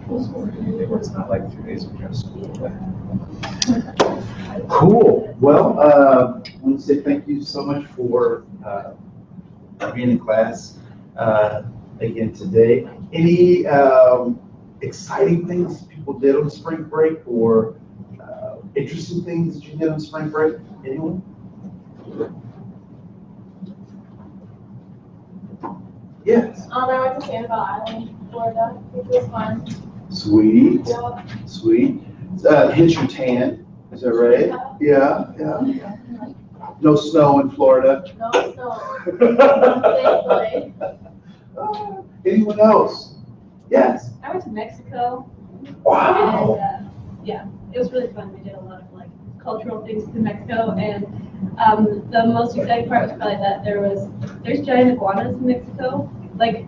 Full school day where it's not like 2 days we go to school. Cool. Well, I want to say thank you so much for being in class again today. Any exciting things people did on spring break or interesting things that you did on spring break? Anyone? Yes. I went to Sanibel Island, Florida, which was fun. Sweet. Yeah. Sweet. Hit your tan. Is that right? Yeah. Yeah. No snow in Florida. No snow. Thankfully. Anyone else? Yes. I went to Mexico. Wow. And, yeah, it was really fun. We did a lot of like cultural things in Mexico, and the most exciting part was probably that there's giant iguanas in Mexico. Like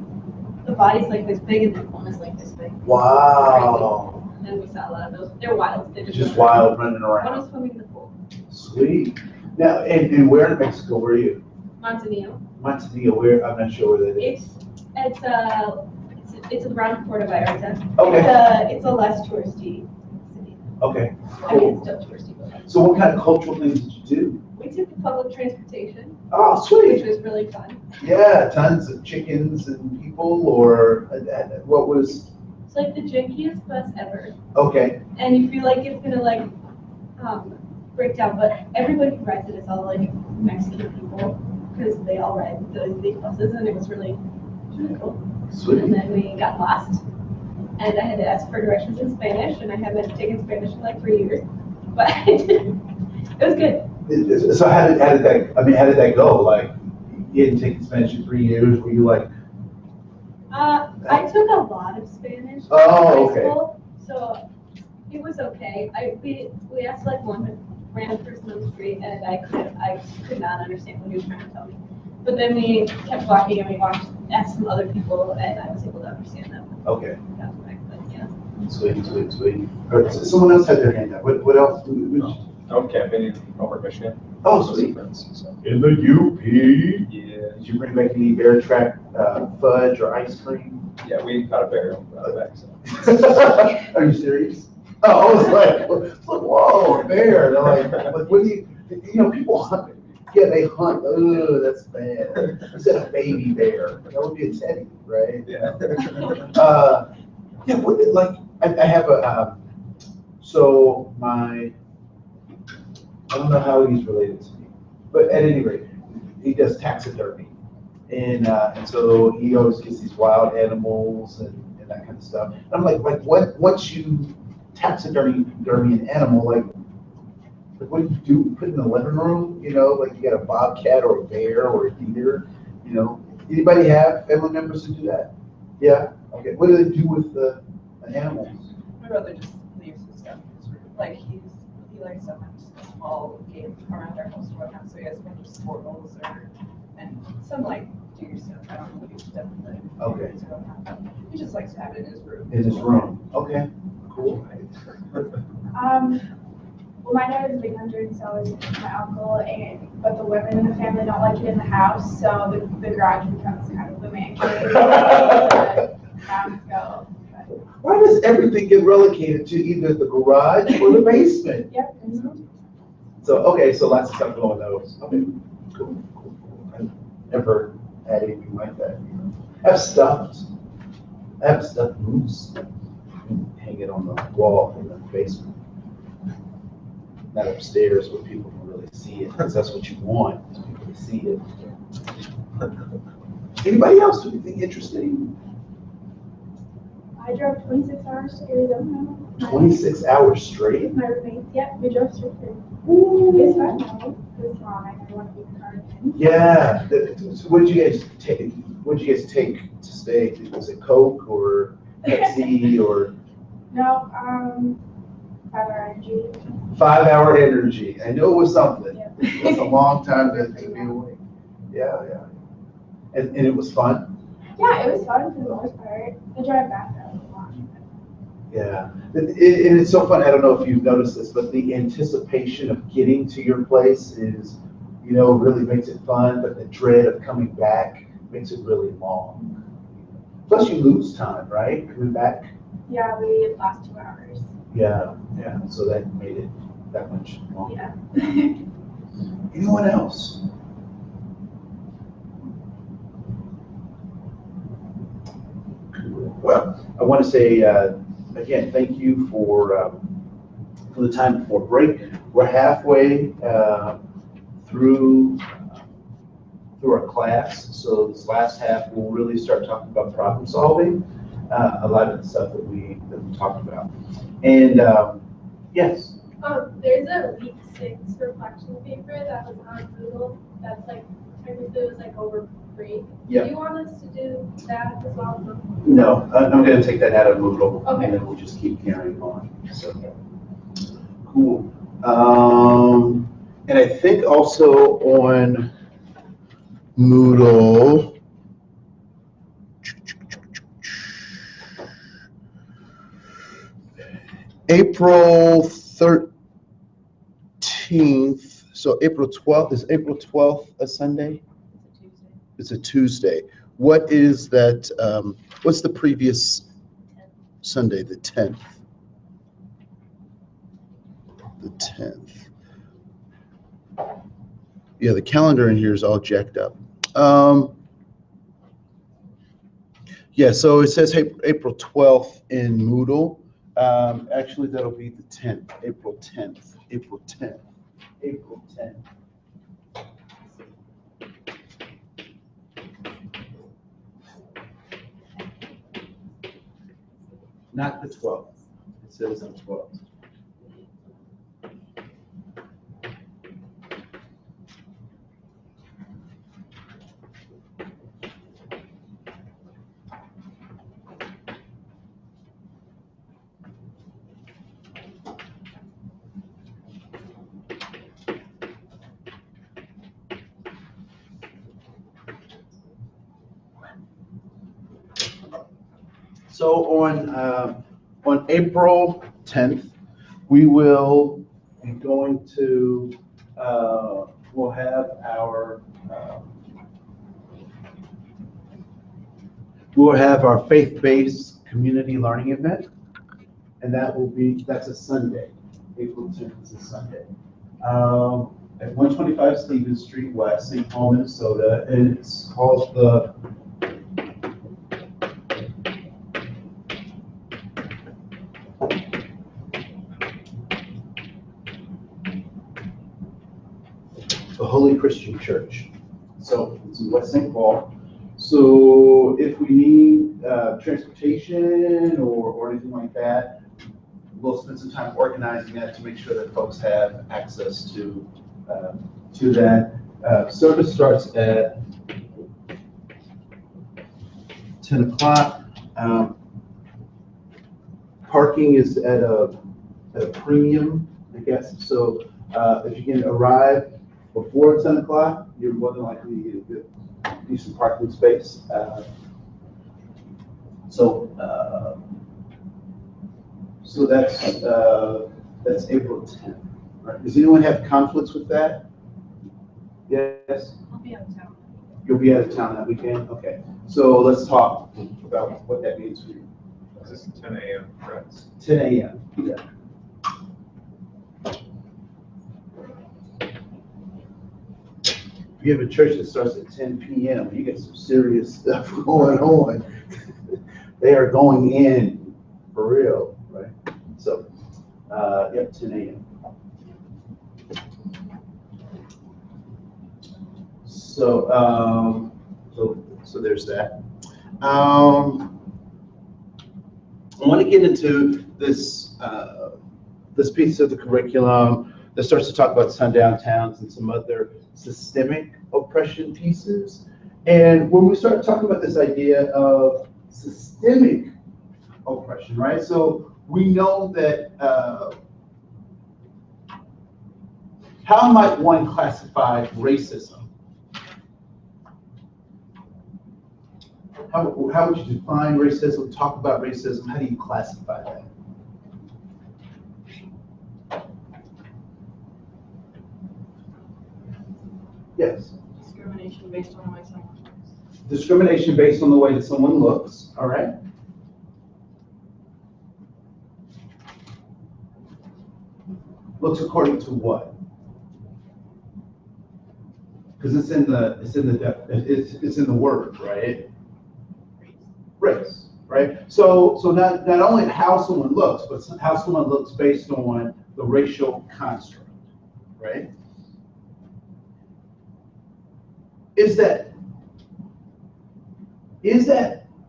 the body's like this big and the iguana's like this big. Wow. And we saw a lot of those. They're wild. They're Just wild running One around. was swimming in the pool. Sweet. Now, and where in Mexico were you? Manzanillo. Manzanillo, where? I'm not sure where that is. It's around Puerto Vallarta. Okay. It's a less touristy city. Okay. I mean, Cool. it's still touristy, but So what kind of cultural things did you do? we took the public transportation, Oh, which sweet. was really fun. Yeah, tons of chickens and people, or what was? It's like the jankiest bus ever, Okay. and you feel like it's gonna like break down, but everybody who rides it is all like Mexican people because they all ride those big buses, and it was really cool. Sweet. And then we got lost, and I had to ask for directions in Spanish, and I haven't taken Spanish in like 3 years, but it was good. So how did that go? Like, you hadn't taken Spanish in 3 years. Were you like, I took a lot of Spanish in Oh, high okay. school, so it was okay. We asked like one random person on the street, and I could not understand what he was trying to tell me. But then we kept walking, and we asked some other people, and I was able to understand them. okay, But yeah. sweet. Or, someone else had their hand up. What else? I'm camping in Elbert, Michigan. Oh, sweet. So, In the UP. yeah, Did you bring back any bear track fudge or ice cream? yeah, we got a bear on the back. So. Are you serious? Oh, I was like, whoa, a bear. They're like, what do you, people hunt. Yeah, they hunt. Oh, that's bad. You said a baby bear. That would be a teddy, right? Yeah. Yeah, what did, like, I have a, so I don't know how he's related to me, but at any rate, he does taxidermy. And so he always gets these wild animals and that kind of stuff. And I'm like once you taxidermy an animal, like what do you do? Put it in the living room, like you got a bobcat or a bear or a deer, Anybody have family members who do that? Yeah? Okay. What do they do with the animals? My brother just leaves his stuff in his room. Like he likes to hunt a small game around our house or whatnot, so he has a bunch of squirrels and some like deer stuff. I don't know if he's definitely. Okay. He just likes to have it in his room. In his room. Okay. Cool. Well, my dad is a big hunter, and so is my uncle, but the women in the family don't like it in the house, so the garage becomes kind of the man cave. The house go. Why does everything get relegated to either the garage or the basement? Yep. So, okay, so lots of stuff going on those. Okay, cool. I've never had anything like that. I have stuffed moose. Hang it on the wall in the basement. Not upstairs where people can really see it, because that's what you want, is people to see it. Anybody else do anything interesting? I drove 26 hours to Arizona. 26 hours straight? My roommates, yep, we drove straight through. It's fun though. It was long. I never want to be in the car again. Yeah. So what did you guys take? What did you guys take to stay? Was it Coke or Pepsi or? No, 5-hour energy. 5-hour energy. I knew it was something. Yeah. It's a long time to be awake. Yeah. And it was fun. Yeah, it was fun for the most part. The drive back though was long. Yeah. And it's so fun. I don't know if you've noticed this, but the anticipation of getting to your place is, really makes it fun, but the dread of coming back makes it really long. Plus you lose time, right? Coming back. Yeah, we last 2 hours. Yeah, yeah. So that made it that much longer. Yeah. Anyone else? Well, I want to say again, thank you for the time before break. We're halfway through our class, so this last half we'll really start talking about problem solving. A lot of the stuff that we talked about, and yes. There's a week 6 reflection paper that was on Google that's like technically was like over break. Yeah. Do you want us to do that as well? No, I'm going to take that out of Moodle, Okay. and then we'll just keep carrying on. So, cool. And I think also on Moodle, April 13th, so April 12th, is April 12th a Sunday? It's a Tuesday. What is that, what's the previous Sunday, the 10th? The 10th. Yeah, the calendar in here is all jacked up. Yeah, so it says April 12th in Moodle. Actually, that'll be the 10th, April 10th, April 10th, April 10th. Not the 12th. It says the 12th. So on April 10th, we will be going to we'll have our faith-based community learning event, and that's a Sunday. April 10th is a Sunday. At 125 Stevens Street West, St. Paul, Minnesota, and it's called the Holy Christian Church. So it's in West St. Paul. So if we need transportation or anything like that, we'll spend some time organizing that to make sure that folks have access to that. Service starts at 10 o'clock. Parking is at a premium, I guess. So if you can arrive before 10 o'clock, you're more than likely to get a good, decent parking space. So that's April 10th. Right? Does anyone have conflicts with that? Yes? I'll be out of town. You'll be out of town that weekend? Okay. So let's talk about what that means for you. This is 10 a.m., correct? 10 a.m. Yeah. If you have a church that starts at 10 p.m., you get some serious stuff going on. They are going in for real, right? So, yep, 10 a.m. So, so there's that. I want to get into this this piece of the curriculum that starts to talk about sundown towns and some other systemic oppression pieces. And when we start talking about this idea of systemic oppression, right? So we know that how might one classify racism? How would you define racism, talk about racism? How do you classify that? Yes. Discrimination based on who someone is. discrimination based on the way that someone looks, all right? Looks according to what? Because it's in the word, right? Race, right? So not only how someone looks, but how someone looks based on the racial construct, right? Is that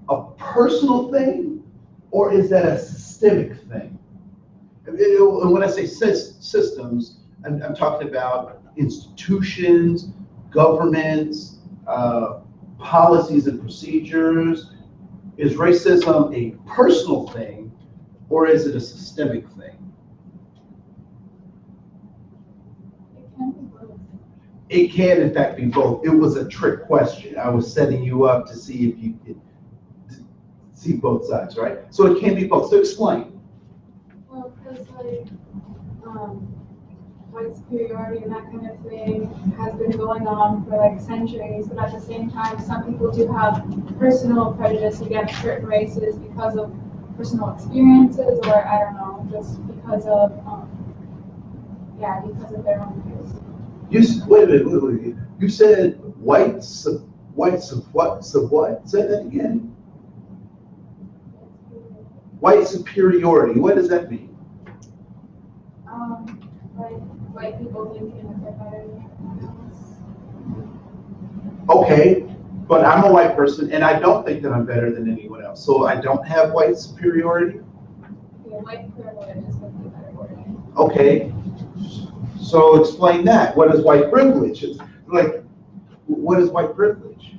a personal thing, or is that a systemic thing? And when I say systems, I'm talking about institutions, governments, policies and procedures. Is racism a personal thing, or is it a systemic thing? It can be both. It can, in fact, be both. It was a trick question. I was setting you up to see if you could see both sides, right? So it can be both. So explain. Well, because like, white superiority and that kind of thing has been going on for like centuries, but at the same time, some people do have personal prejudice against certain races because of personal experiences, or I don't know, just because of, because of their own views. Wait. You said what? Say that again. White superiority. What does that mean? Like white people thinking that they're better than everyone else. Okay, but I'm a white person and I don't think that I'm better than anyone else. So I don't have white superiority? Yeah, white privilege is what the better word. Okay, so explain that. What is white privilege? It's like, what is white privilege?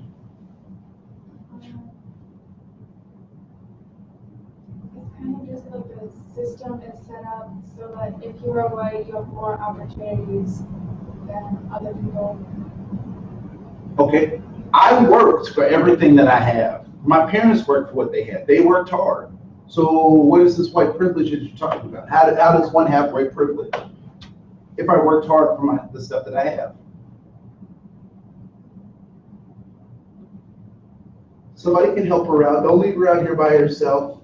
It's kind of just like the system is set up so that if you're white, you have more opportunities than other people. Okay, I worked for everything that I have. My parents worked for what they had. They worked hard. So what is this white privilege that you're talking about? How does one have white privilege if I worked hard for the stuff that I have? Somebody can help her out. Don't leave her out here by herself.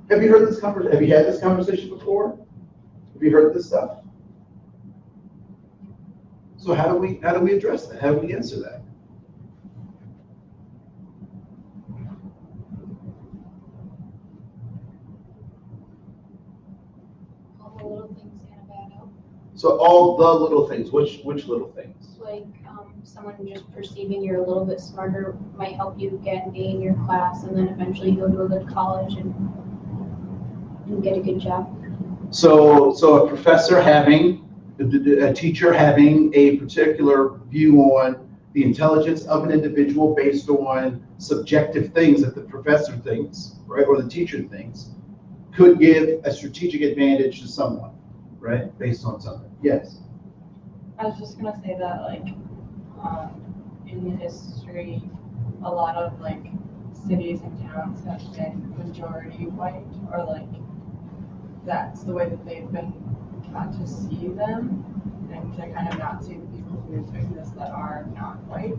Have you heard this conversation? Have you had this conversation before? Have you heard this stuff? So how do we address that? How do we answer that? All the little things Santa bad out. So all the little things. Which little things? Like someone just perceiving you're a little bit smarter might help you get an A in your class, and then eventually go to a good college and get a good job. So a professor having, a teacher having a particular view on the intelligence of an individual based on subjective things that the professor thinks, right, or the teacher thinks, could give a strategic advantage to someone, right, based on something. Yes? I was just gonna say that, like, in history, a lot of like cities and towns have been majority white, or like that's the way that they've been taught to see them, and to kind of not see the people who exist that are not white.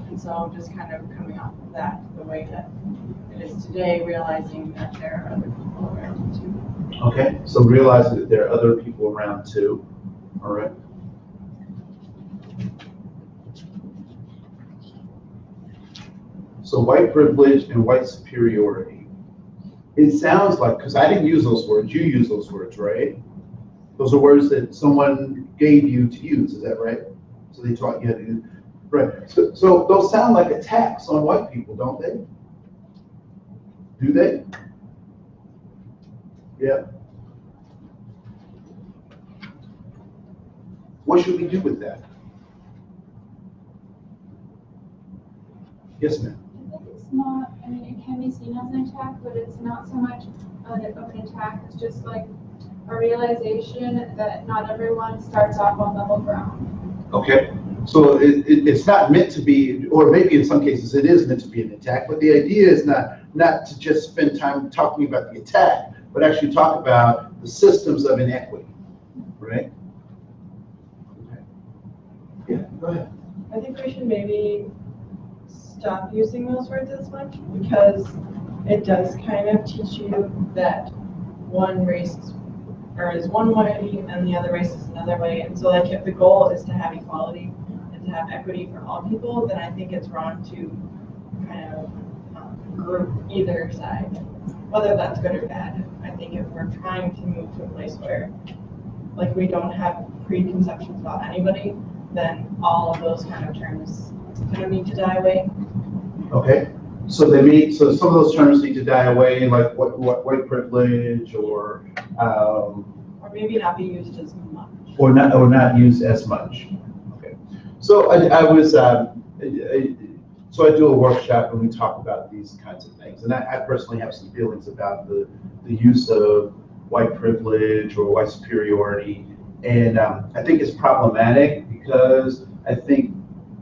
And so just kind of coming off of that, the way that it is today, realizing that there are other people around too. Okay, so realizing that there are other people around too. All right. So white privilege and white superiority. It sounds like, because I didn't use those words, you use those words, right? Those are words that someone gave you to use, is that right? So they taught you how to use, right? So those sound like attacks on white people, don't they? Do they? Yeah. What should we do with that? Yes, ma'am. I think it's not, I mean, it can be seen as an attack, but it's not so much of an attack. It's just like a realization that not everyone starts off on level ground. Okay, so it's not meant to be, or maybe in some cases it is meant to be an attack, but the idea is not to just spend time talking about the attack, but actually talk about the systems of inequity, right? Yeah, go ahead. I think we should maybe stop using those words as much because it does kind of teach you that one race is one way and the other race is another way. And so like if the goal is to have equality and to have equity for all people, then I think it's wrong to kind of group either side, whether that's good or bad. I think if we're trying to move to a place where like we don't have preconceptions about anybody, then all of those kind of terms kind of need to die away. Okay, so some of those terms need to die away, like white privilege or maybe not be used as much. or not used as much. Okay, so so I do a workshop and we talk about these kinds of things, and I personally have some feelings about the use of white privilege or white superiority, and I think it's problematic because I think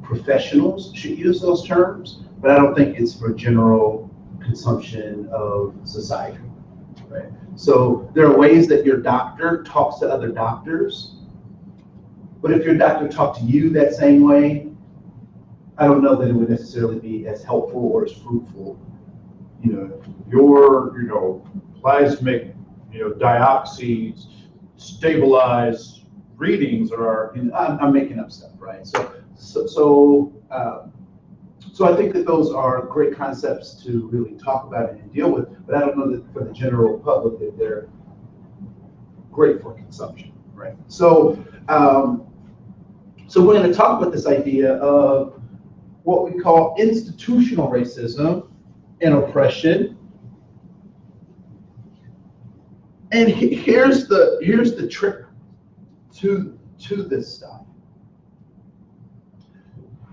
professionals should use those terms, but I don't think it's for general consumption of society, right? So there are ways that your doctor talks to other doctors, but if your doctor talked to you that same way, I don't know that it would necessarily be as helpful or as fruitful. Your plasmic, dioxy stabilized readings are. I'm making up stuff, right? So I think that those are great concepts to really talk about and deal with, but I don't know that for the general public that they're great for consumption, right? So we're going to talk about this idea of what we call institutional racism and oppression. And here's the trick to this stuff.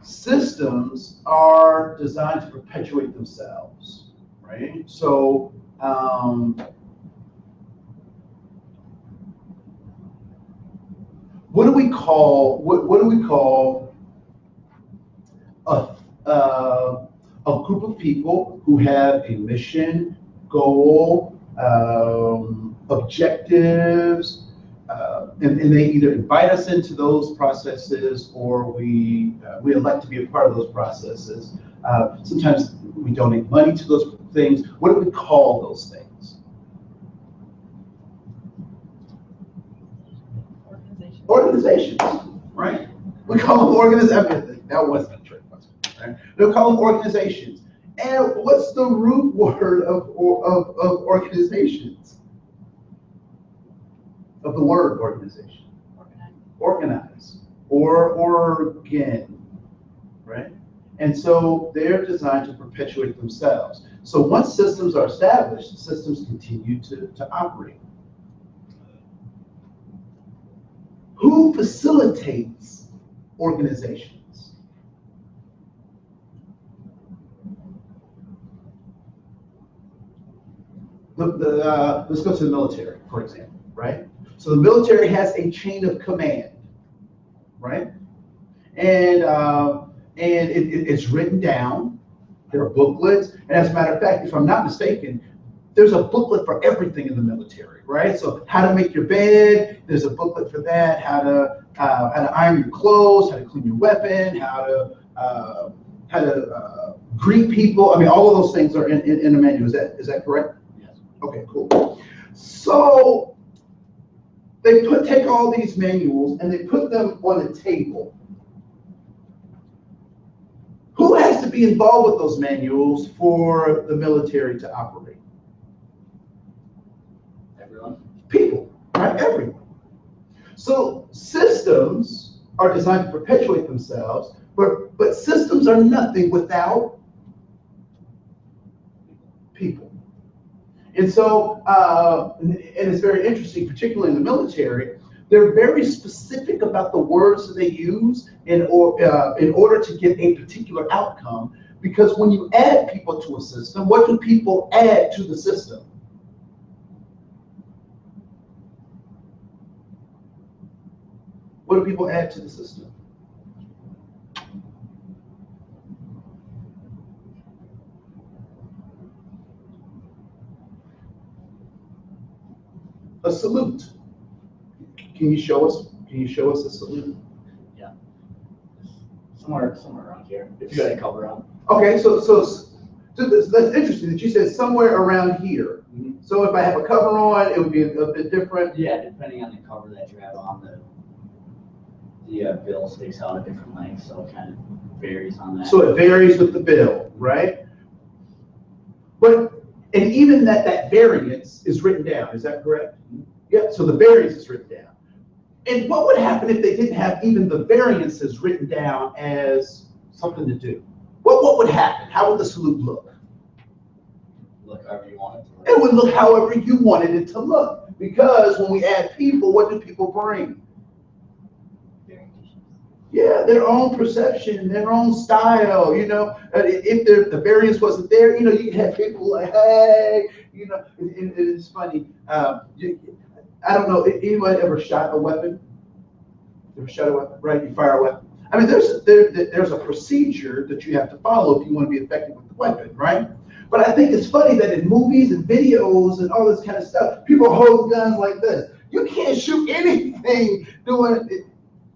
Systems are designed to perpetuate themselves, right? So what do we call a group of people who have a mission, goal, objectives, and they either invite us into those processes or we elect to be a part of those processes. Sometimes we donate money to those things. What do we call those things? Organizations, right? We call them organizations. That wasn't a trick, right? They'll call them organizations. And what's the root word of organizations? Of the word organization? Organize. Or organ, right? And so they're designed to perpetuate themselves. So once systems are established, systems continue to operate. Who facilitates organizations? Let's go to the military, for example, right? So the military has a chain of command, right? And it's written down. There are booklets, and as a matter of fact, if I'm not mistaken, there's a booklet for everything in the military, right? So how to make your bed, there's a booklet for that. How to iron your clothes, how to clean your weapon, how to greet people. I mean, all of those things are in the manual. Is that correct? Yes. Okay, cool. So they take all these manuals and they put them on a table. Who has to be involved with those manuals for the military to operate? Everyone. People, right? Everyone. So systems are designed to perpetuate themselves, but systems are nothing without people. And so, and it's very interesting, particularly in the military, they're very specific about the words that they use in order to get a particular outcome. Because when you add people to a system, what do people add to the system? What do people add to the system? A salute. Can you show us a salute? Yeah. Somewhere around here, if you got a cover on. Okay, so that's interesting that you said somewhere around here. Mhm. So if I have a cover on, it would be a bit different. Yeah, depending on the cover that you have on, the bill sticks out at different lengths, so it kind of varies on that. So it varies with the bill, right? But, and even that variance is written down, is that correct? Yeah, so the variance is written down. And what would happen if they didn't have even the variances written down as something to do? What would happen? How would the salute look? Look however you want it to look. It would look however you wanted it to look. Because when we add people, what do people bring? Yeah, their own perception, their own style, you know. If the variance wasn't there, you know, you could have people like, hey, you know, it's funny. I don't know, anyone ever shot a weapon? Ever shot a weapon, right? You fire a weapon. I mean, there's a procedure that you have to follow if you want to be effective with the weapon, right? But I think it's funny that in movies and videos and all this kind of stuff, people hold guns like this. You can't shoot anything doing it.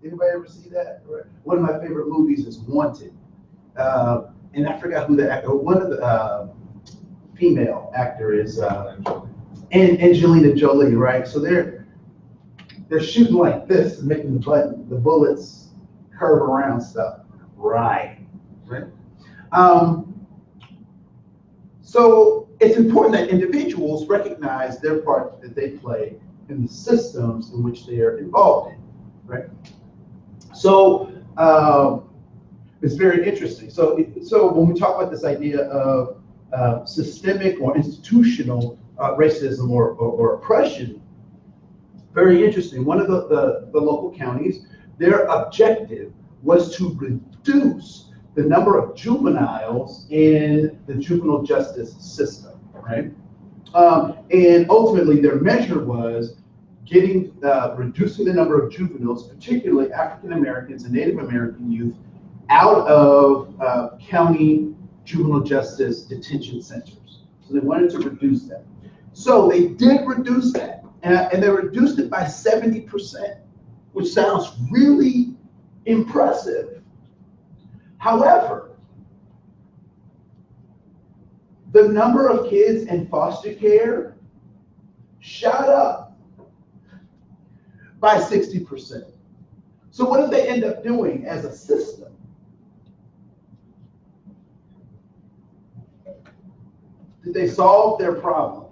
Anybody ever see that? One of my favorite movies is Wanted. And I forgot who the actor, one of the female actor is Angelina Jolie, right? So they're shooting like this, making the bullets curve around stuff. Right. So it's important that individuals recognize their part that they play in the systems in which they are involved in, right? So it's very interesting. So when we talk about this idea of systemic or institutional racism or oppression, very interesting. One of the local counties, their objective was to reduce the number of juveniles in the juvenile justice system, right? And ultimately, their measure was reducing the number of juveniles, particularly African Americans and Native American youth, out of county juvenile justice detention centers. So they wanted to reduce that. So they did reduce that, and they reduced it by 70%, which sounds really impressive. However, the number of kids in foster care shot up by 60%. So what did they end up doing as a system? Did they solve their problem?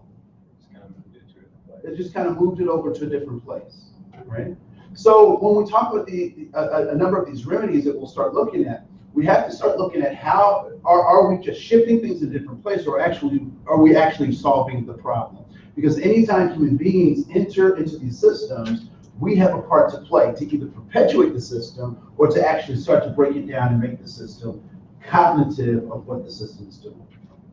They just kind of moved it over to a different place, right? So when we talk about a number of these remedies that we'll start looking at, we have to start looking at how are we just shifting things to a different place, or are we actually solving the problem? Because anytime human beings enter into these systems, we have a part to play to either perpetuate the system or to actually start to break it down and make the system cognitive of what the system is doing,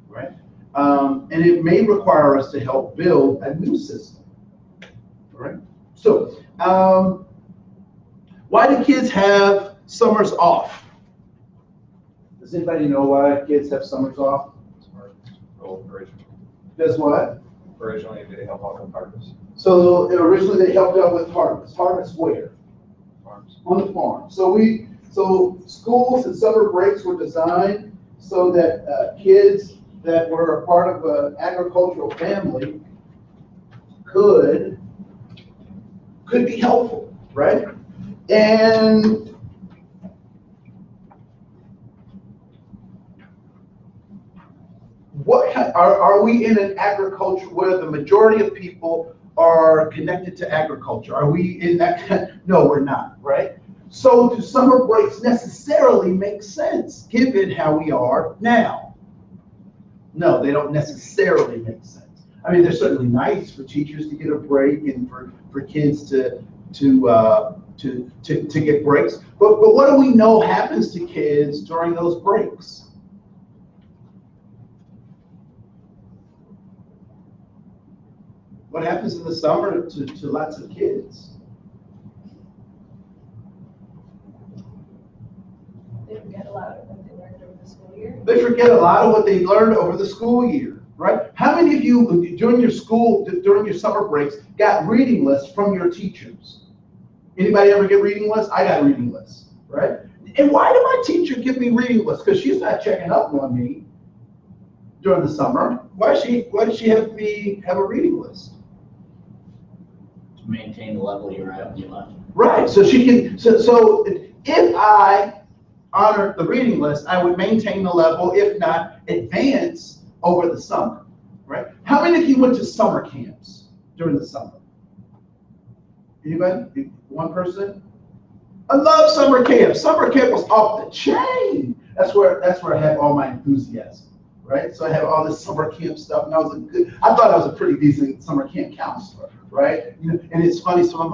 right? And it may require us to help build a new system, right? So, why do kids have summers off? Does anybody know why kids have summers off? Does what? Originally, they help out with harvest. So originally they helped out with harvest. Harvest where? Farms. On the farm. So schools and summer breaks were designed so that kids that were a part of an agricultural family could be helpful, right? And what are we in an agriculture where the majority of people are connected to agriculture? Are we in that? No, we're not, right? So do summer breaks necessarily make sense given how we are now? No, they don't necessarily make sense. I mean, they're certainly nice for teachers to get a break and for kids to get breaks. But what do we know happens to kids during those breaks? What happens in the summer to lots of kids? They forget a lot of what they learned over the school year. They forget a lot of what they learned over the school year, right? How many of you, during your summer breaks, got reading lists from your teachers? Anybody ever get reading lists? I got reading lists, right? And why did my teacher give me reading lists? Because she's not checking up on me during the summer. Why did she have me have a reading list? To maintain the level you were at when you left. Right, so she can, so if I honored the reading list, I would maintain the level, if not advance over the summer, right? How many of you went to summer camps during the summer? Anybody? One person? I love summer camp. Summer camp was off the chain. That's where I had all my enthusiasm, right? So I had all this summer camp stuff, and I thought I was a pretty decent summer camp counselor, right? You know, and it's funny, some of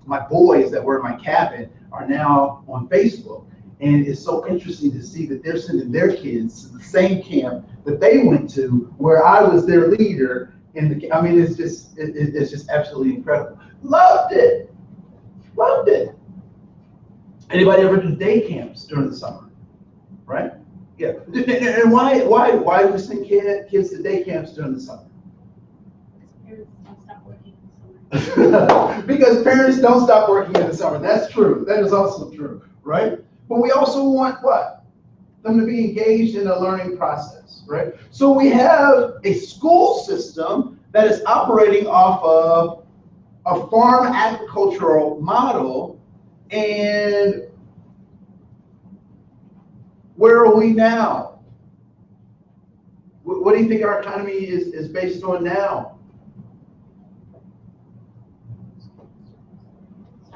my boys that were in my cabin are now on Facebook, and it's so interesting to see that they're sending their kids to the same camp that they went to, where I was their leader. I mean, it's just absolutely incredible. Loved it. Anybody ever do day camps during the summer? Right? Yeah. And why do we send kids to day camps during the summer? Parents don't stop working in the summer. Because parents don't stop working in the summer. That's true. That is also true, right? But we also want what? Them to be engaged in a learning process, right? So we have a school system that is operating off of a farm agricultural model. And where are we now? What do you think our economy is based on now?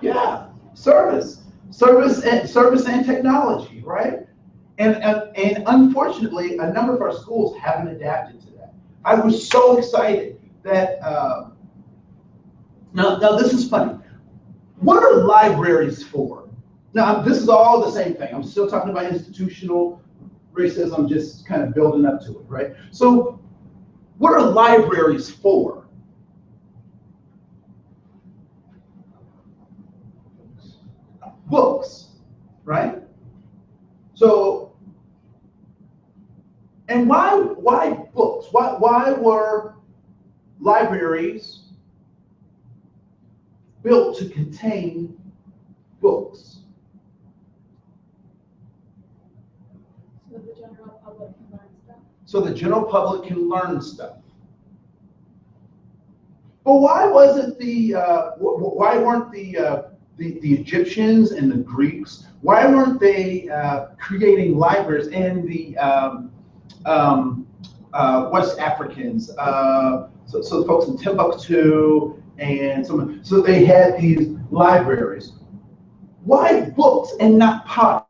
Yeah, service and technology, right? And unfortunately, a number of our schools haven't adapted to that. I was so excited that now this is funny. What are libraries for? Now, this is all the same thing. I'm still talking about institutional racism, just kind of building up to it, right? So what are libraries for? Books, right? So, and why books? Why were libraries built to contain books? So the general public can learn stuff. So the general public can learn stuff. But why wasn't why weren't the Egyptians and the Greeks, why weren't they creating libraries, and the West Africans, so the folks in Timbuktu, and so they had these libraries. Why books and not pottery?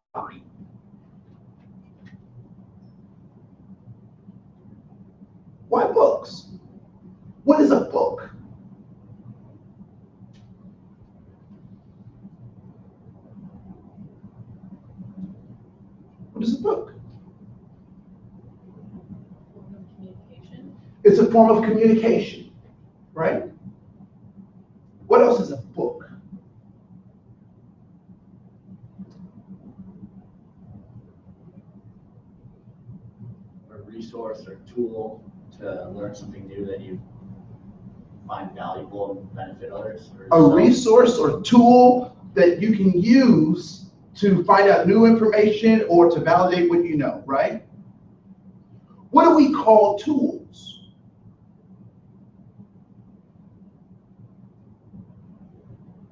Why books? What is a book? What is a book? Communication. It's a form of communication, right? What else is a book? A resource or tool to learn something new that you find valuable and benefit others. A resource or tool that you can use to find out new information or to validate what you know, right? What do we call tools?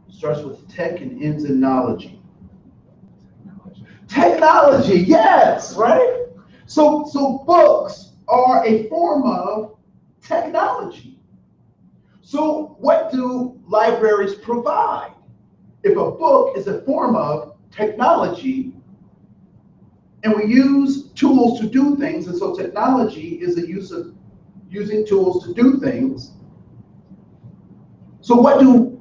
Starts with tech and ends in knowledge. Technology, yes, right? So books are a form of technology. So what do libraries provide? If a book is a form of technology, and we use tools to do things, and so technology is a use of using tools to do things. So why do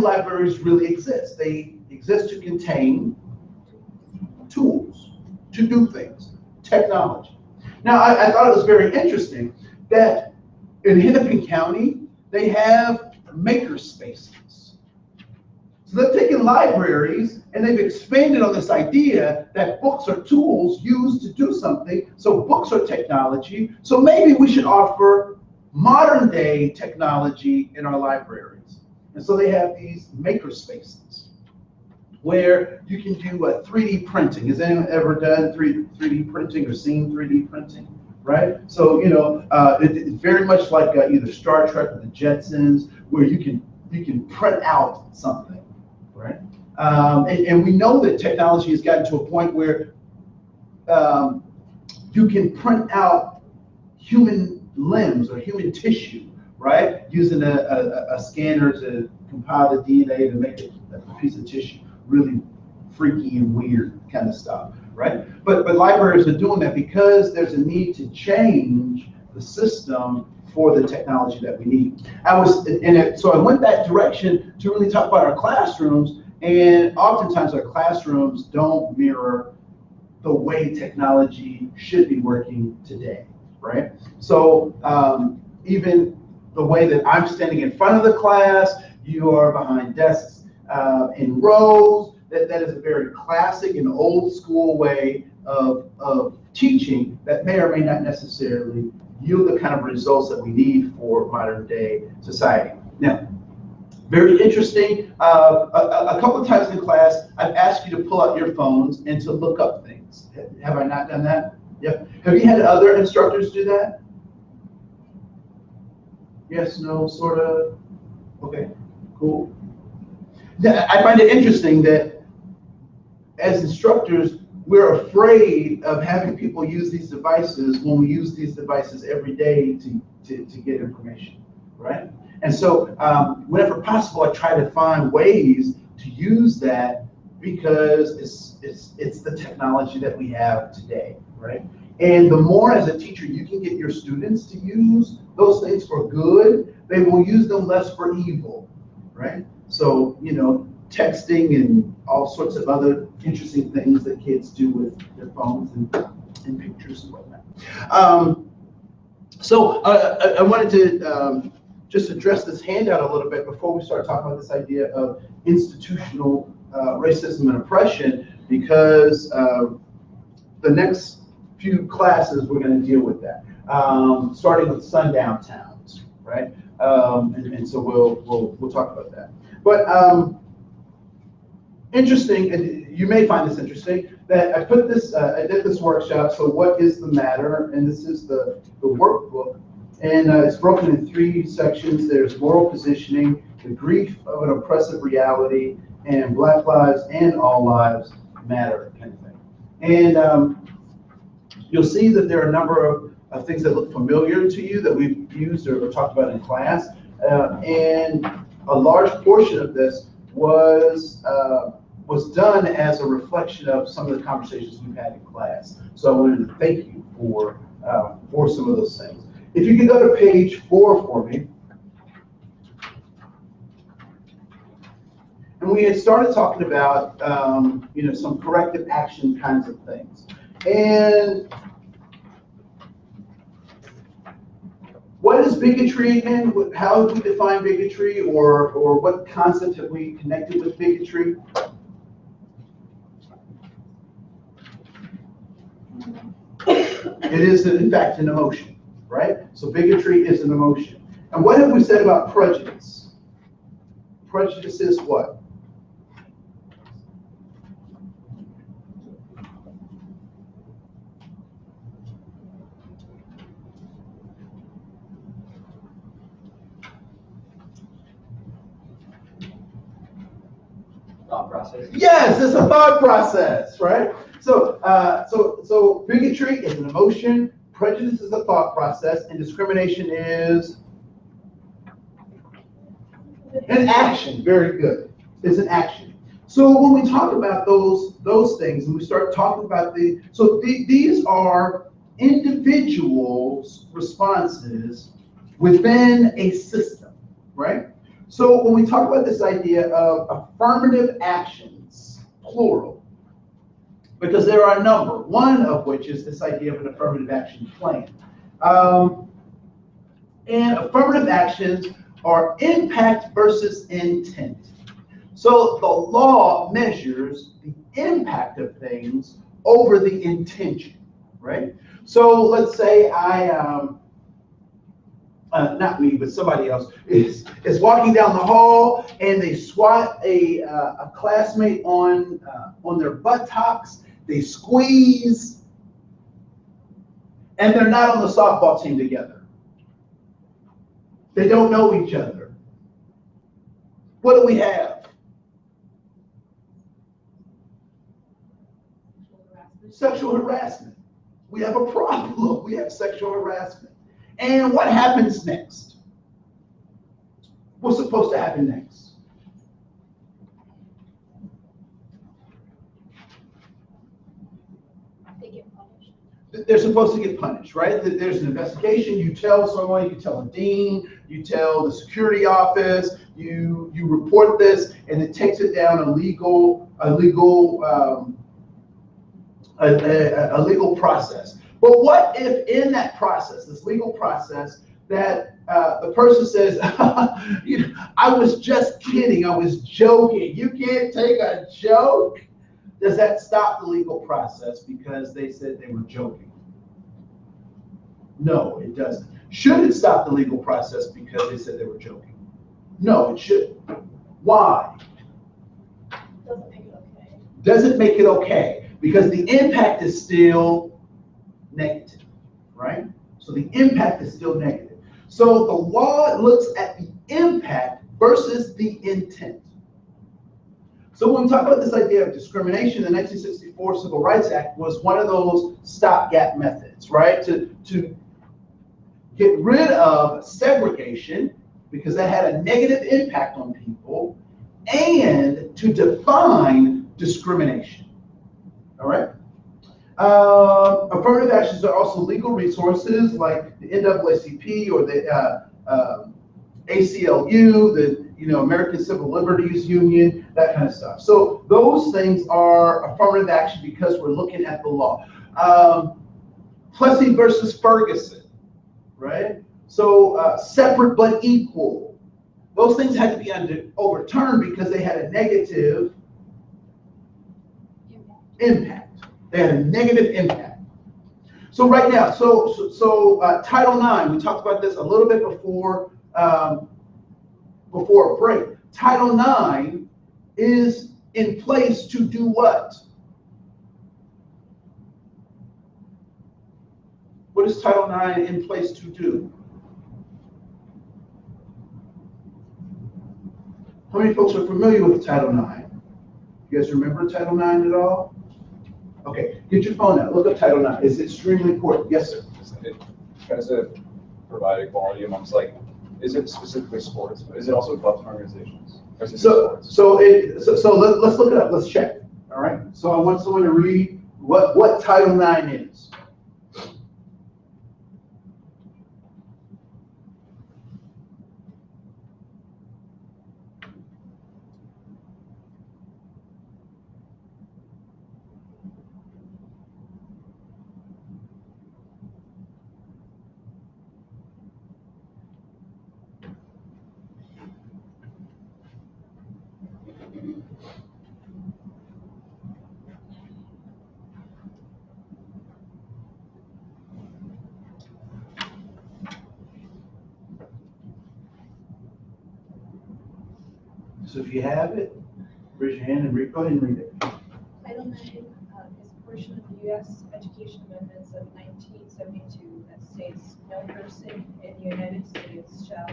libraries really exist? They exist to contain tools to do things, technology. Now, I thought it was very interesting that in Hennepin County, they have maker spaces. So they've taken libraries and they've expanded on this idea that books are tools used to do something. So books are technology. So maybe we should offer modern day technology in our libraries. And so they have these maker spaces. where you can do 3D printing. Has anyone ever done 3D printing or seen 3D printing? Right? So, it's very much like either Star Trek or the Jetsons, where you can print out something, right? And we know that technology has gotten to a point where you can print out human limbs or human tissue, right? Using a scanner to compile the DNA to make a piece of tissue. Really freaky and weird kind of stuff, right? But libraries are doing that because there's a need to change the system for the technology that we need. So I went that direction to really talk about our classrooms, and oftentimes our classrooms don't mirror the way technology should be working today, right? So even the way that I'm standing in front of the class, you are behind desks in rows. That is a very classic and old school way of teaching that may or may not necessarily yield the kind of results that we need for modern day society. Now, very interesting, a couple of times in class, I've asked you to pull out your phones and to look up things. Have I not done that? Yep. Have you had other instructors do that? Yes, no, sort of? Okay, cool. I find it interesting that as instructors, we're afraid of having people use these devices when we use these devices every day to get information, right? And so whenever possible, I try to find ways to use that because it's the technology that we have today, right? And the more as a teacher you can get your students to use those things for good, they will use them less for evil, right? So, texting and all sorts of other interesting things that kids do with their phones and pictures and whatnot. So I wanted to just address this handout a little bit before we start talking about this idea of institutional racism and oppression, because the next few classes we're going to deal with that, starting with sundown towns, right? And so we'll talk about that. But interesting, and you may find this interesting, that I did this workshop, so what is the matter? And this is the workbook, and it's broken in 3 sections. There's moral positioning, the grief of an oppressive reality, and Black Lives and All Lives Matter kind of thing. And you'll see that there are a number of things that look familiar to you that we've used or talked about in class, and a large portion of this was done as a reflection of some of the conversations we've had in class. So I wanted to thank you for some of those things. If you could go to page 4 for me. And we had started talking about some corrective action kinds of things. And what is bigotry again? How do we define bigotry, or what concept have we connected with bigotry? It is, in fact, an emotion, right? So bigotry is an emotion. And what have we said about prejudice? Prejudice is what? Thought process. Yes, it's a thought process, right? So bigotry is an emotion, prejudice is a thought process, and discrimination is an action. Very good. It's an action. So when we talk about those things, and we start talking about these are individuals' responses within a system, right? So when we talk about this idea of affirmative actions, plural, because there are a number, one of which is this idea of an affirmative action plan. And affirmative actions are impact versus intent. So the law measures the impact of things over the intention, right? So let's say I not me, but somebody else, is walking down the hall and they swat a classmate on their buttocks, they squeeze, and they're not on the softball team together. They don't know each other. What do we have? Sexual harassment. We have a problem. We have sexual harassment. And what happens next? What's supposed to happen next? They get punished. They're supposed to get punished, right? There's an investigation. You tell someone, you tell a dean, you tell the security office, you report this, and it takes it down a legal process. But what if in that process, this legal process, that the person says, I was just kidding, I was joking. You can't take a joke? Does that stop the legal process because they said they were joking? No, it doesn't. Should it stop the legal process because they said they were joking? No, it shouldn't. Why? Doesn't make it okay. Doesn't make it okay because the impact is still negative, right? So the impact is still negative. So the law looks at the impact versus the intent. So when we talk about this idea of discrimination, the 1964 Civil Rights Act was one of those stopgap methods, right? To get rid of segregation because that had a negative impact on people and to define discrimination, all right? Affirmative actions are also legal resources like the NAACP or the ACLU, the American Civil Liberties Union, that kind of stuff. So those things are affirmative action because we're looking at the law. Plessy versus Ferguson, right? So separate but equal. Those things had to be overturned because they had a negative impact. They had a negative impact. So right now, Title IX, we talked about this a little bit before a break. Title IX is in place to do what? What is Title IX in place to do? How many folks are familiar with Title IX? You guys remember Title IX at all? Okay, get your phone out. Look up Title IX. It's extremely important. Yes, sir. It tries to provide equality amongst, like, is it specifically sports, but is it also clubs and organizations? Or is it just sports? So let's look it up. Let's check. All right. So I want someone to read what Title IX is. So if you have it, raise your hand and go ahead and read it. Title IX is a portion of the U.S. Education Amendments of 1972 that states no person in the United States shall,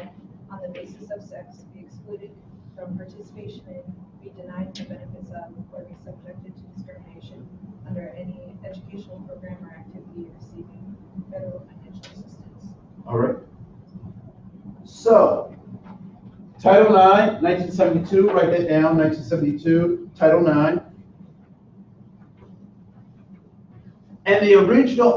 on the basis of sex, be excluded from participation in, be denied the benefits of, or be subjected to discrimination under any educational program or activity receiving federal financial assistance. All right. So, Title IX, 1972, write that down, 1972, Title IX. And the original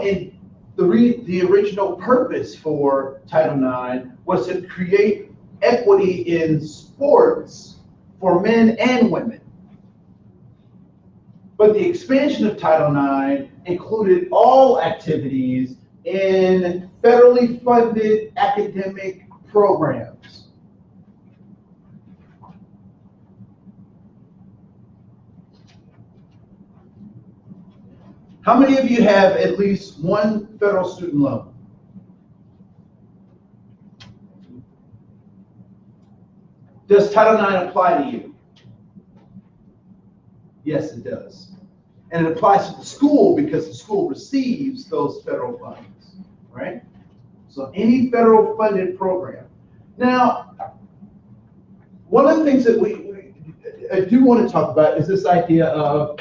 purpose for Title IX was to create equity in sports for men and women. But the expansion of Title IX included all activities in federally funded academic programs. How many of you have at least one federal student loan? Does Title IX apply to you? Yes, it does. And it applies to the school because the school receives those federal funds, right? So any federal funded program. Now, one of the things that I do want to talk about is this idea of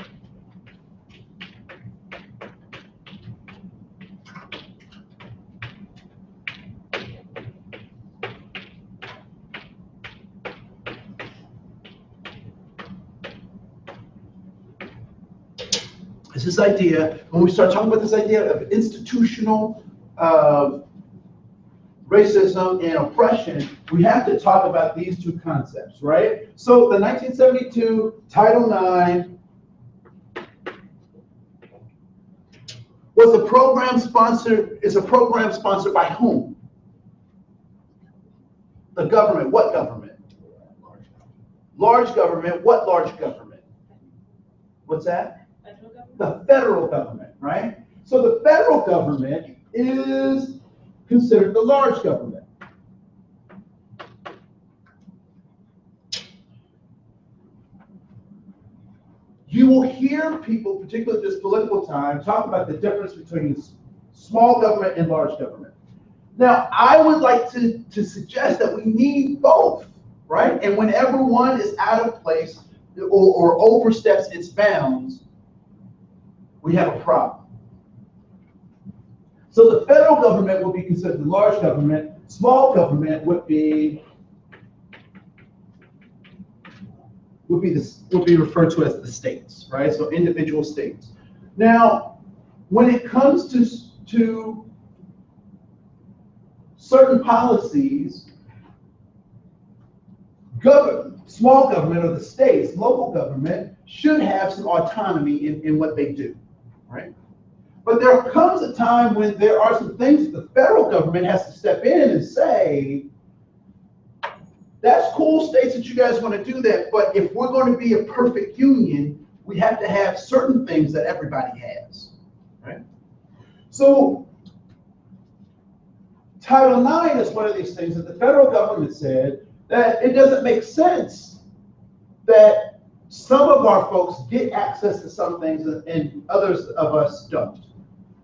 when we start talking about this idea of institutional racism and oppression, we have to talk about these two concepts, right? So the 1972 Title IX was a program sponsored by whom? The government. What government? Large government. What large government? What's that? Federal government? The federal government, right? So the federal government is considered the large government. You will hear people, particularly at this political time, talk about the difference between small government and large government. Now, I would like to suggest that we need both, right? And whenever one is out of place or oversteps its bounds, we have a problem. So the federal government would be considered the large government. Small government would be referred to as the states, right? So individual states. Now, when it comes to certain policies, small government or the states, local government, should have some autonomy in what they do, right? But there comes a time when there are some things that the federal government has to step in and say, that's cool, states, that you guys want to do that, but if we're going to be a perfect union, we have to have certain things that everybody has, right? So Title IX is one of these things that the federal government said that it doesn't make sense that some of our folks get access to some things and others of us don't,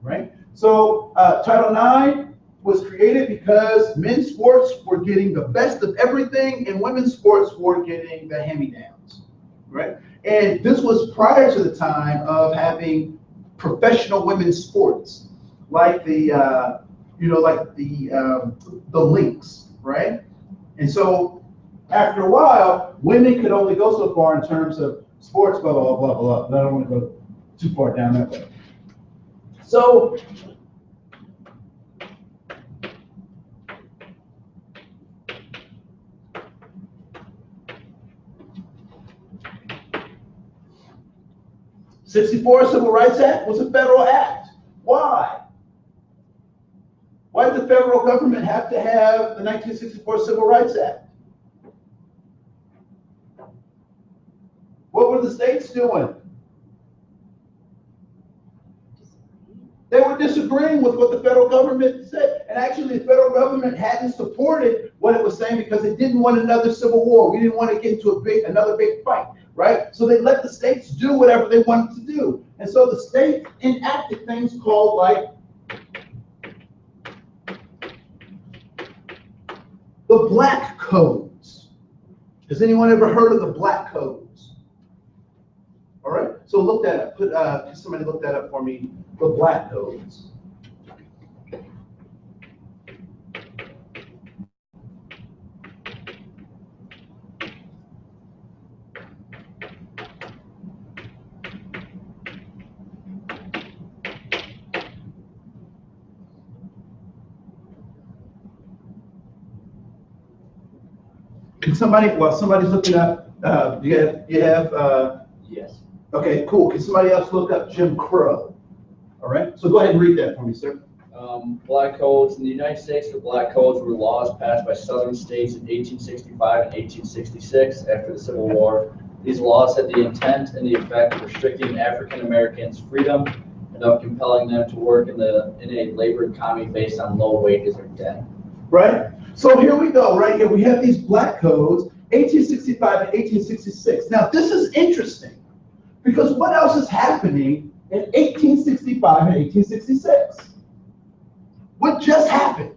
right? So Title IX was created because men's sports were getting the best of everything and women's sports were getting the hand-me-downs, right? And this was prior to the time of having professional women's sports, like the links, right? And so after a while, women could only go so far in terms of sports, blah, blah, blah, blah, blah. I don't want to go too far down that way. So '64 Civil Rights Act was a federal act. Why? Why did the federal government have to have the 1964 Civil Rights Act? What were the states doing? They were disagreeing with what the federal government said. And actually, the federal government hadn't supported what it was saying because it didn't want another civil war. We didn't want to get into another big fight, right? So they let the states do whatever they wanted to do. And so the states enacted things called like the Black Codes. Has anyone ever heard of the Black Codes? All right, so look that up. Somebody look that up for me. The Black Codes. Can somebody, while somebody's looking up, you have Yes. okay, cool. Can somebody else look up Jim Crow? All right, so go ahead and read that for me, sir. Black codes. In the United States, the black codes were laws passed by southern states in 1865 and 1866 after the Civil War. These laws had the intent and the effect of restricting African Americans' freedom and of compelling them to work in a labor economy based on low wages or debt. Right? So here we go, right here. We have these black codes, 1865 and 1866. Now, this is interesting because what else is happening in 1865 and 1866? What just happened?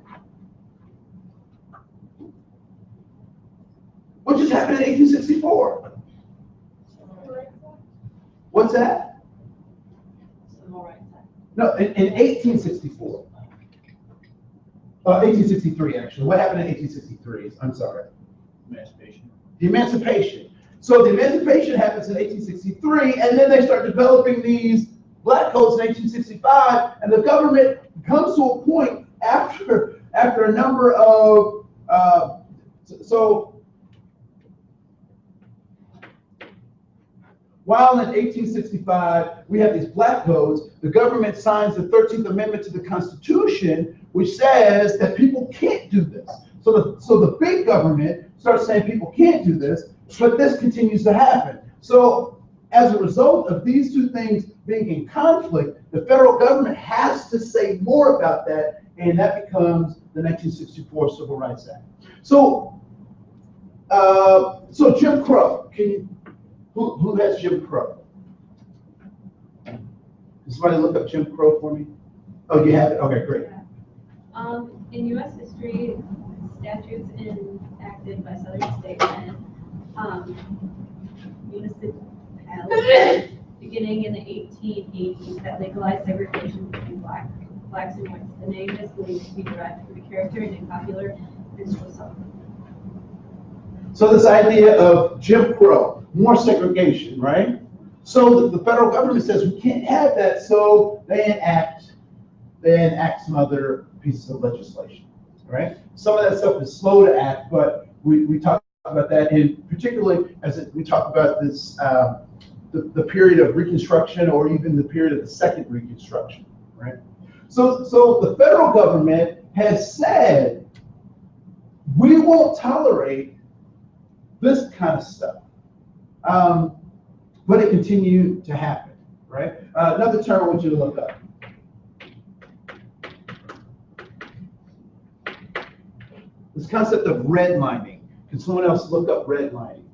What just happened in 1864? What's that? Civil Rights Act. No, in 1864. 1863, actually. What happened in 1863? I'm sorry. Emancipation. The Emancipation. So the Emancipation happens in 1863, and then they start developing these black codes in 1865, and the government comes to a point after a number of while in 1865 we have these black codes, the government signs the 13th Amendment to the Constitution, which says that people can't do this. So the big government starts saying people can't do this, but this continues to happen. So as a result of these two things being in conflict, the federal government has to say more about that, and that becomes the 1964 Civil Rights Act. So Jim Crow, who has Jim Crow? Can somebody look up Jim Crow for me? Oh, you have it? Okay, great. In U.S. history, statutes enacted by Southern states and municipalities beginning in the 1880s that legalized segregation between blacks and whites. The name is believed to be derived from the character in a popular minstrel song. So this idea of Jim Crow, more segregation, right? So the federal government says we can't have that, so they enact some other pieces of legislation, right? Some of that stuff is slow to act, but we talk about that, and particularly we talk about this, the period of Reconstruction, or even the period of the Second Reconstruction, right? So the federal government has said, we won't tolerate this kind of stuff. But it continued to happen, right? Another term I want you to look up. This concept of redlining. Can someone else look up redlining?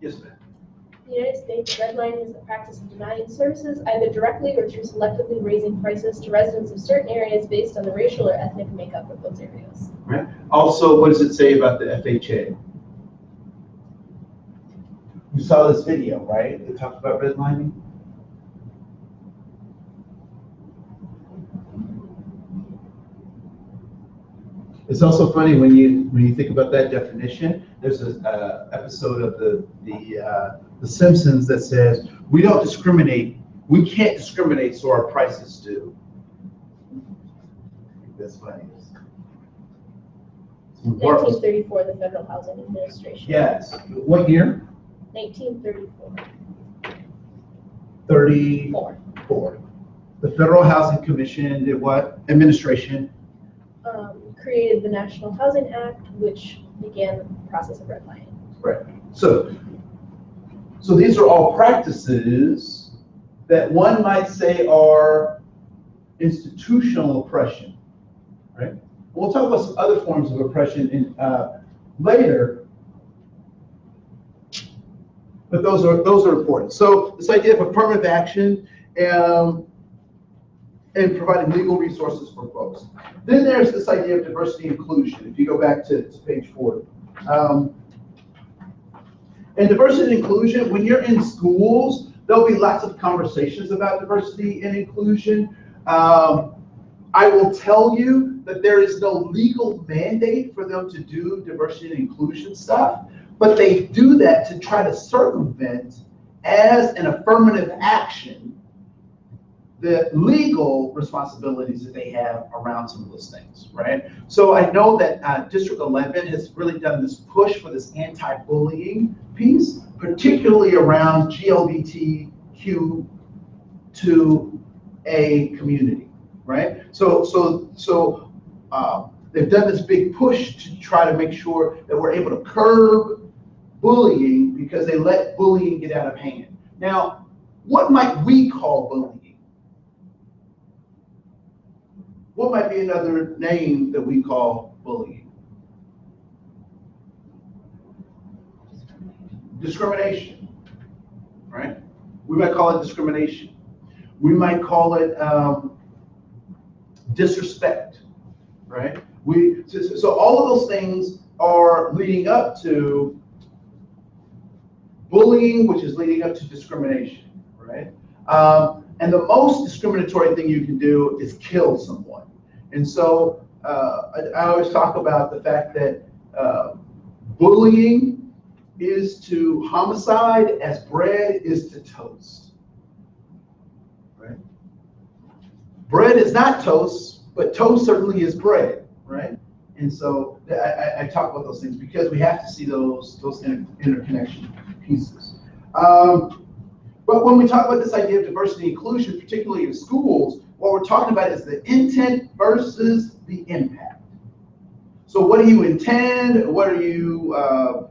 Yes, ma'am. In the United States, redlining is the practice of denying services either directly or through selectively raising prices to residents of certain areas based on the racial or ethnic makeup of those areas. Right. Also, what does it say about the FHA? You saw this video, right? It talks about redlining. It's also funny when you think about that definition. There's an episode of the Simpsons that says we don't discriminate. We can't discriminate, so our prices do. That's funny. 1934, the Federal Housing Administration. Yes. What year? 1934. 34. The Federal Housing Commission did what? Administration. Created the National Housing Act, which began the process of redlining. Right. So these are all practices that one might say are institutional oppression, right? We'll talk about some other forms of oppression later, but those are important. So this idea of affirmative action and providing legal resources for folks. Then there's this idea of diversity and inclusion. If you go back to page 40. And diversity and inclusion, when you're in schools, there'll be lots of conversations about diversity and inclusion. I will tell you that there is no legal mandate for them to do diversity and inclusion stuff, but they do that to try to circumvent, as an affirmative action, the legal responsibilities that they have around some of those things, right? So I know that District 11 has really done this push for this anti-bullying piece, particularly around GLBTQ2A community, right? So they've done this big push to try to make sure that we're able to curb bullying because they let bullying get out of hand. Now, what might we call bullying? What might be another name that we call bullying? Discrimination, right? We might call it discrimination. We might call it disrespect, right? So all of those things are leading up to bullying, which is leading up to discrimination, right? And the most discriminatory thing you can do is kill someone. And so I always talk about the fact that bullying is to homicide as bread is to toast, right? Bread is not toast, but toast certainly is bread, right? And so I talk about those things because we have to see those interconnection pieces. But when we talk about this idea of diversity and inclusion, particularly in schools, what we're talking about is the intent versus the impact. So what do you intend? What are you,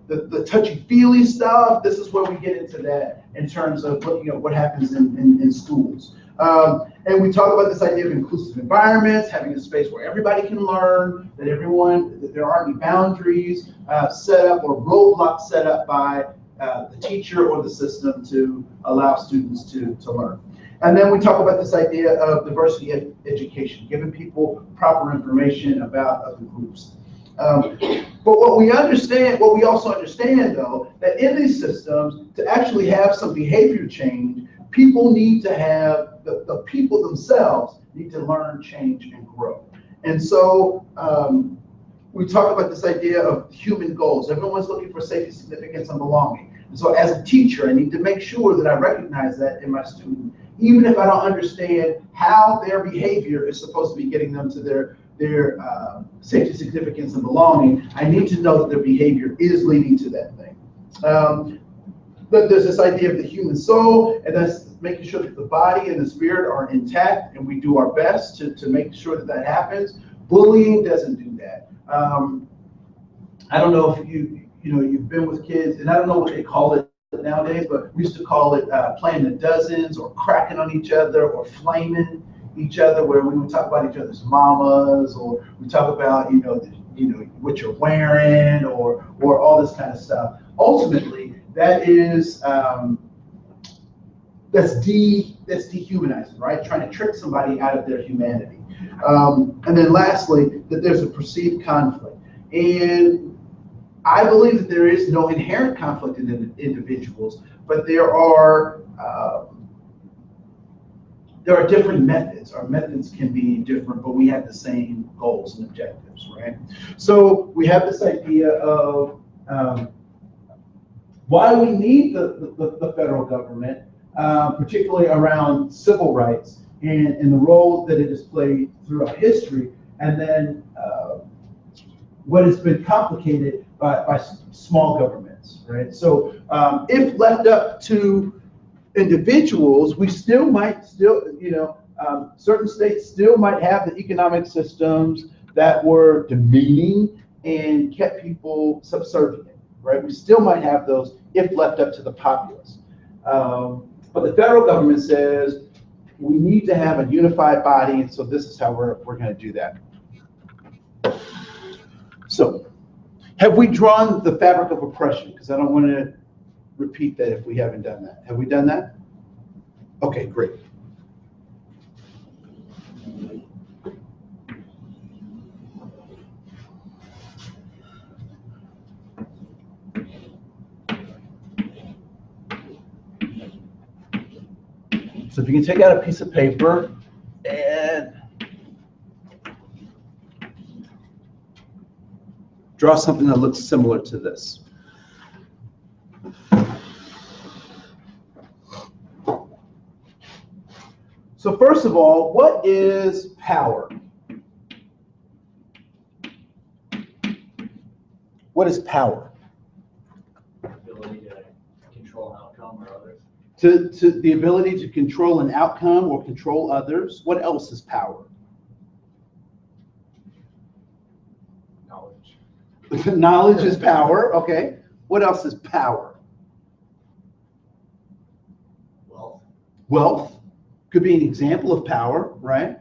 the touchy-feely stuff? This is where we get into that in terms of what happens in schools. And we talk about this idea of inclusive environments, having a space where everybody can learn, that there aren't any boundaries set up or roadblocks set up by the teacher or the system to allow students to learn. And then we talk about this idea of diversity education, giving people proper information about other groups. But what we also understand though, that in these systems, to actually have some behavior change, people need to have, the people themselves need to learn, change, and grow. And so we talk about this idea of human goals. Everyone's looking for safety, significance, and belonging. And so as a teacher, I need to make sure that I recognize that in my student, even if I don't understand how their behavior is supposed to be getting them to their safety, significance, and belonging. I need to know that their behavior is leading to that thing. But there's this idea of the human soul, and that's making sure that the body and the spirit are intact, and we do our best to make sure that that happens. Bullying doesn't do that. I don't know if you've been with kids, and I don't know what they call it nowadays, but we used to call it playing the dozens or cracking on each other or flaming each other, where we would talk about each other's mamas, or we talk about what you're wearing, or all this kind of stuff. Ultimately, that is that's dehumanizing, right? Trying to trick somebody out of their humanity. And then lastly, that there's a perceived conflict. And I believe that there is no inherent conflict in individuals, but there are different methods. Our methods can be different, but we have the same goals and objectives, right? So we have this idea of why we need the federal government, particularly around civil rights and the role that it has played throughout history, and then what has been complicated by small governments, right? So if left up to individuals, we might still, certain states still might have the economic systems that were demeaning and kept people subservient, right? We still might have those if left up to the populace. But the federal government says we need to have a unified body, and so this is how we're going to do that. So, have we drawn the fabric of oppression? Because I don't want to repeat that if we haven't done that. Have we done that? Okay, great. So if you can take out a piece of paper and draw something that looks similar to this. So first of all, what is power? What is power? Ability to control an outcome or others. To the ability to control an outcome or control others. What else is power? Knowledge. Knowledge is power. Okay. What else is power? Wealth. Wealth could be an example of power, right?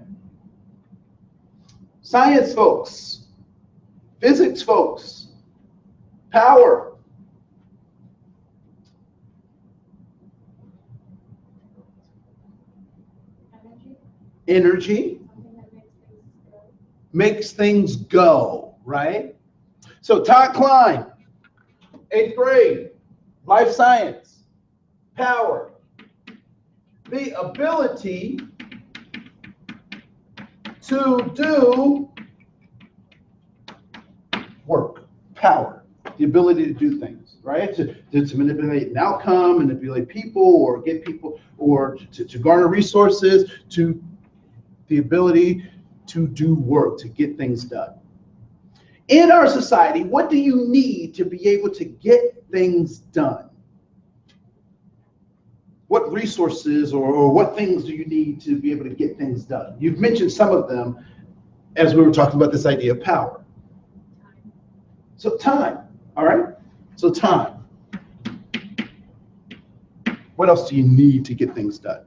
Science folks, physics folks, power. Energy Something that makes things go. makes things go, right? So Todd Klein, 8th grade, life science, power, the ability to do work, power, the ability to do things, right? To manipulate an outcome, manipulate people, or get people, or to garner resources, to the ability to do work, to get things done. In our society, what do you need to be able to get things done? What resources or what things do you need to be able to get things done? You've mentioned some of them as we were talking about this idea of power. So time, all right? So time. What else do you need to get things done?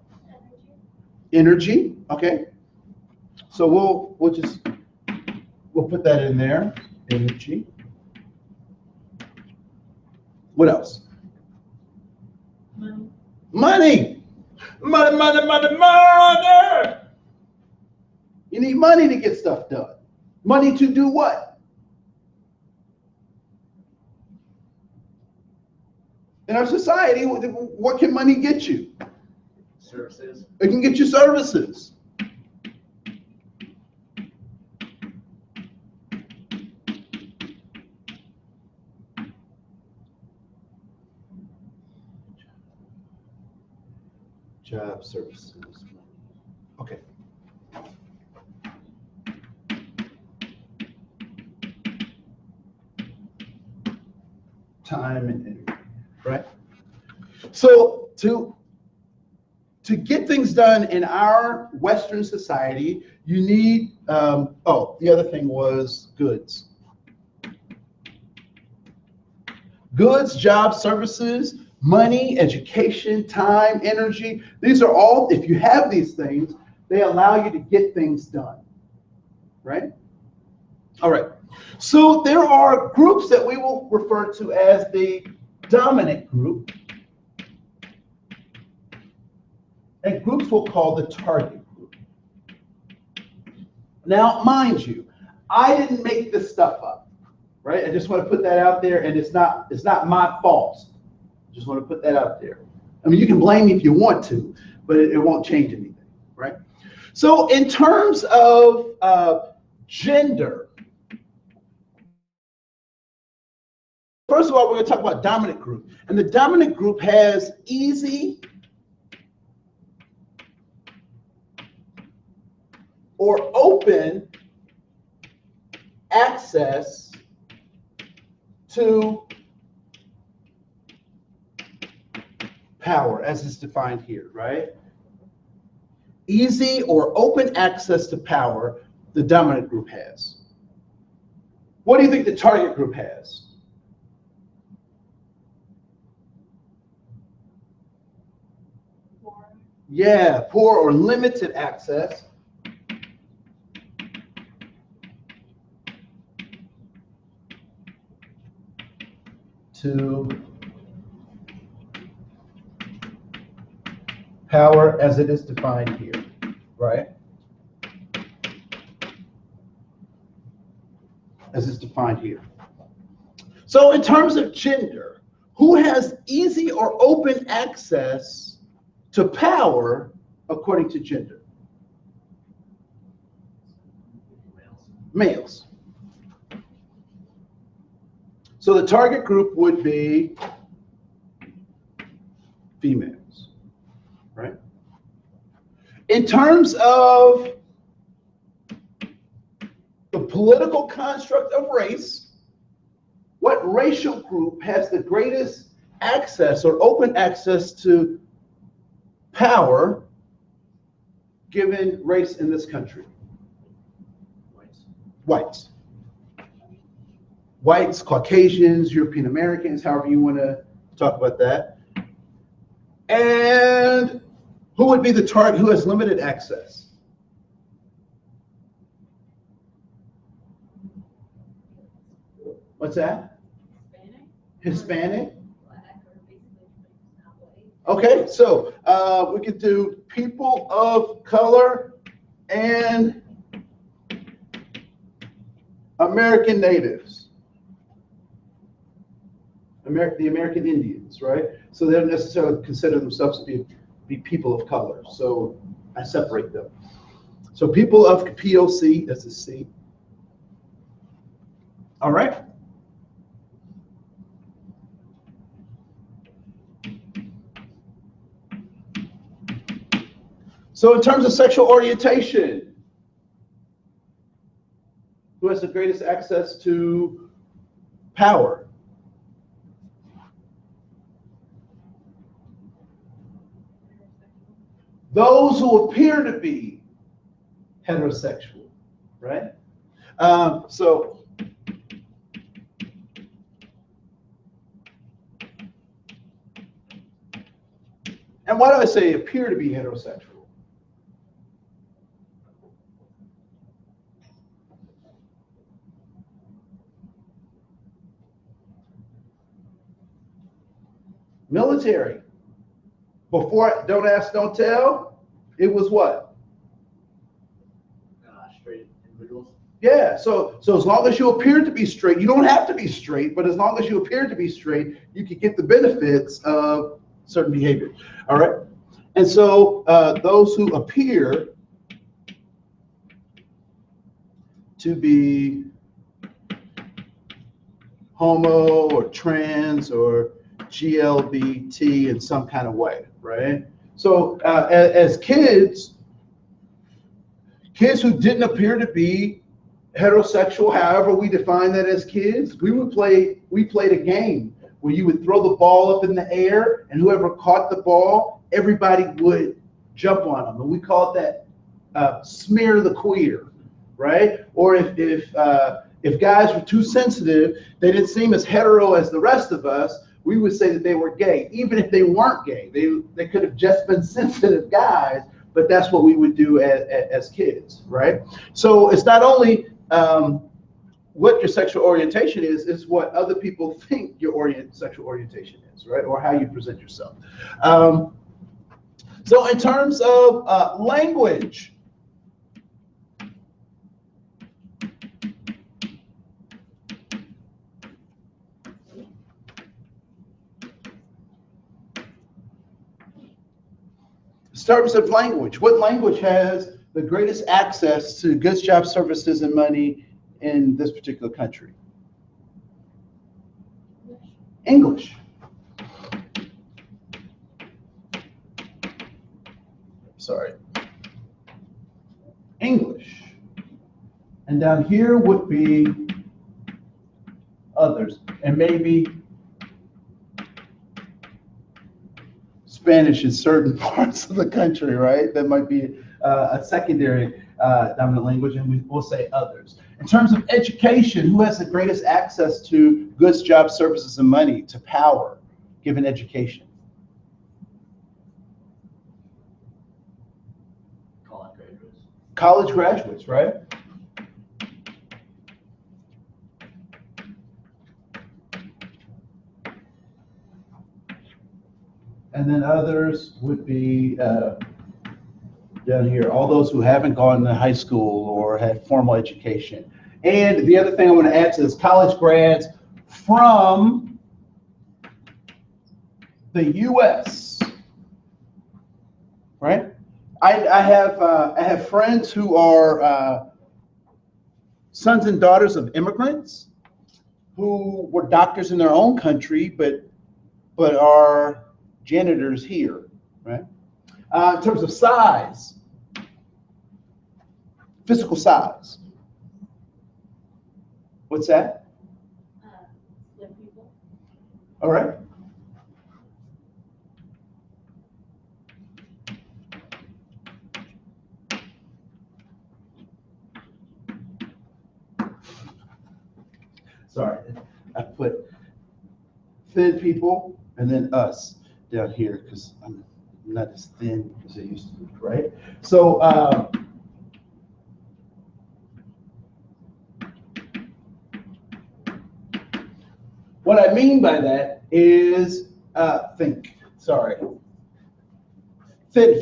Energy, okay? So we'll put that in there, energy. What else? Money. Money. Money, money, money, money. You need money to get stuff done. Money to do what? In our society, what can money get you? Services. It can get you services. Job services. Okay. Time and energy, right? So to get things done in our Western society, you need, the other thing was goods. Goods, jobs, services, money, education, time, energy. These are all, if you have these things, they allow you to get things done, right? All right. So there are groups that we will refer to as the dominant group, and groups we'll call the target group. Now, mind you, I didn't make this stuff up, right? I just want to put that out there, and it's not my fault. Just want to put that out there. I mean, you can blame me if you want to, but it won't change anything, right? So in terms of gender, first of all, we're going to talk about dominant group. And the dominant group has easy or open access to power, as is defined here, right? Easy or open access to power, the dominant group has. What do you think the target group has? Poor. Yeah, poor or limited access to power as it is defined here, right? As it's defined here. So in terms of gender, who has easy or open access to power according to gender? Males. So the target group would be females, right? in terms of the political construct of race, what racial group has the greatest access or open access to power given race in this country? Whites. Whites, Caucasians, European Americans, however you want to talk about that. And who would be the target who has limited access? What's that? Hispanic? Okay, so we could do people of color and American natives. The American Indians, right? So they don't necessarily consider themselves to be people of color. So I separate them. So people of POC, that's a C. All right. So in terms of sexual orientation, who has the greatest access to power? Those who appear to be heterosexual, right? So and why do I say appear to be heterosexual? Military. Before, don't ask, don't tell, it was what? Straight individuals. Yeah, so as long as you appear to be straight, you don't have to be straight, but as long as you appear to be straight, you can get the benefits of certain behavior. All right? And so those who appear to be homo or trans or GLBT in some kind of way, right? So as kids who didn't appear to be heterosexual, however we define that as kids, we played a game where you would throw the ball up in the air, and whoever caught the ball, everybody would jump on them, and we called that smear the queer, right? Or if guys were too sensitive, they didn't seem as hetero as the rest of us, we would say that they were gay, even if they weren't gay. They could have just been sensitive guys, but that's what we would do as kids, right? So it's not only what your sexual orientation is, it's what other people think your sexual orientation is, right? Or how you present yourself. So in terms of language, in terms of language, what language has the greatest access to goods, jobs, services, and money in this particular country? English. Sorry. English. And down here would be others, and maybe Spanish in certain parts of the country, right? That might be a secondary dominant language, and we'll say others. In terms of education, who has the greatest access to goods, jobs, services, and money, to power, given education? College graduates. College graduates, right? And then others would be down here, all those who haven't gone to high school or had formal education. And the other thing I want to add to this, college grads from the U.S., right? I have friends who are sons and daughters of immigrants who were doctors in their own country, but are janitors here, right? In terms of size, physical size. What's that? Slim people. All right. Sorry, I put thin people and then us down here because I'm not as thin as I used to be, right? So, what I mean by that is, thin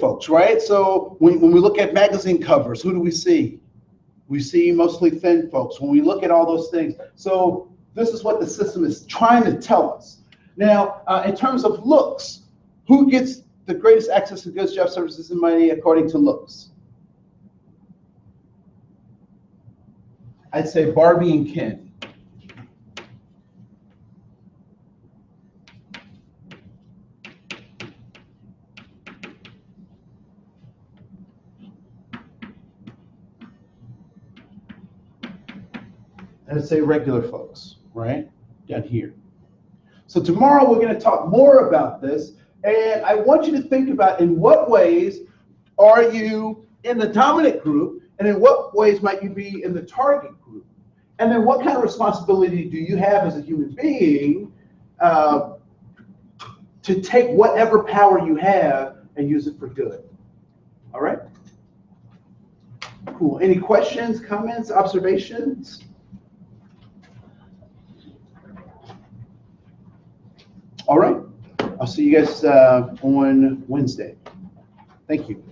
folks, right? So when we look at magazine covers, who do we see? We see mostly thin folks when we look at all those things. So this is what the system is trying to tell us. Now, in terms of looks, who gets the greatest access to goods, jobs, services, and money according to looks? I'd say Barbie and Ken. I'd say regular folks, right? Down here. So tomorrow we're going to talk more about this, and I want you to think about in what ways are you in the dominant group, and in what ways might you be in the target group? And then what kind of responsibility do you have as a human being to take whatever power you have and use it for good? All right? Cool. Any questions, comments, observations? All right. I'll see you guys on Wednesday. Thank you.